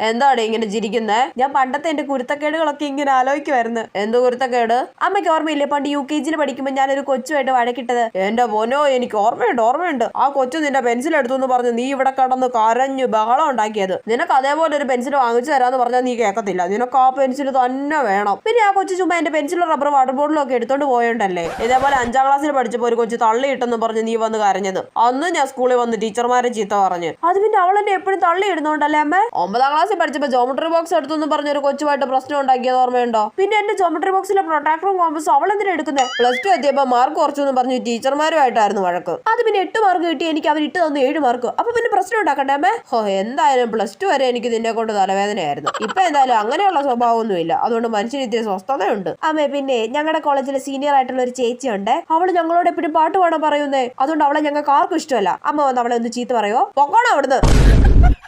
എന്താണ് ഇങ്ങനെ ചിരിക്കുന്നേ? ഞാൻ പണ്ടത്തെ എന്റെ കുരുത്തക്കേടുകളൊക്കെ ഇങ്ങനെ ആലോചിക്കുമായിരുന്നു. എന്ത് കുരുത്തക്കേട്? അമ്മയ്ക്ക് ഓർമ്മയില്ലേ പണ്ട് UKG പഠിക്കുമ്പോൾ ഞാനൊരു കൊച്ചുമായിട്ട് വഴക്കിട്ടത്? എന്റെ മോനോ, എനിക്ക് ഓർമ്മയുണ്ട്. ആ കൊച്ചു നിന്റെ പെൻസിൽ എടുത്തു എന്ന് പറഞ്ഞ് നീ ഇവിടെ കടന്ന് കരഞ്ഞു ബഹളം ഉണ്ടാക്കിയത്. നിനക്ക് അതേപോലെ ഒരു പെൻസിൽ വാങ്ങിച്ചു തരാന്ന് പറഞ്ഞാൽ നീ കേൾക്കത്തില്ല. നിനക്ക് ആ പെൻസിൽ തന്നെ വേണം. പിന്നെ ആ കൊച്ചു ചുമ്മാ എന്റെ പെൻസിലും റബ്ബർ വാട്ടർ ബോട്ടിലും ഒക്കെ എടുത്തോണ്ട് പോയോണ്ടല്ലേ. ഇതേപോലെ 5ാം ക്ലാസ്സിൽ പഠിച്ചപ്പോൾ ഒരു കൊച്ചു തള്ളിയിട്ടെന്ന് പറഞ്ഞ് നീ വന്ന് കരഞ്ഞത്. അന്ന് ഞാൻ സ്കൂളിൽ വന്ന് ടീച്ചർമാരെ ചീത്ത പറഞ്ഞു. അത് പിന്നെ അവൾ എന്നെ എപ്പോഴും തള്ളിയിടുന്നോണ്ടല്ലേ അമ്മ? 9ാം ക്ലാസ്സിൽ പഠിച്ചപ്പോൾ ജോമെട്രി ബോക്സ് എടുത്തു പറഞ്ഞ ഒരു കൊച്ചുമായിട്ട് പ്രശ്നം ഉണ്ടാക്കിയത് ഓർമ്മയുണ്ടോ? പിന്നെ എന്റെ ജോമെട്രി ബോക്സിലെ പ്രൊട്ടാക്ടറും കോമ്പസും അവൾ എന്തിനാ എടുക്കുന്നത്? +2 എത്തിയപ്പോൾ മാർക്ക് കുറച്ചു എന്ന് പറഞ്ഞ് ടീച്ചർമാരുമായിട്ടായിരുന്നു വഴക്ക്. അത് പിന്നെ 8 മാർക്ക് കിട്ടി. എനിക്ക് അവർ ഇട്ട് തന്നു 7 മാർക്ക്. അപ്പൊ പിന്നെ പ്രശ്നം ഉണ്ടാക്കണ്ടേ അമ്മേ? എന്തായാലും +2 വരെ എനിക്ക് നിന്നെ കൊണ്ട് തലവേദനയായിരുന്നു. ഇപ്പൊ എന്തായാലും അങ്ങനെയുള്ള സ്വഭാവമൊന്നുമില്ല. അതുകൊണ്ട് മനുഷ്യന് ഇത്തിരി സ്വസ്ഥതയുണ്ട്. അമ്മേ, പിന്നെ ഞങ്ങളുടെ കോളേജിലെ സീനിയർ ആയിട്ടുള്ള ഒരു ചേച്ചിയുണ്ട്. അവള് ഞങ്ങളോട് എപ്പോഴും പാട്ട് പാടാൻ പറയുന്നേ. അതുകൊണ്ട് അവളെ ഞങ്ങൾക്ക് ആർക്കും ഇഷ്ടമല്ല. അമ്മ വന്ന് അവളെ ഒന്ന് ചീത്ത പറയോ? പൊക്കോണം അവിടുന്ന്.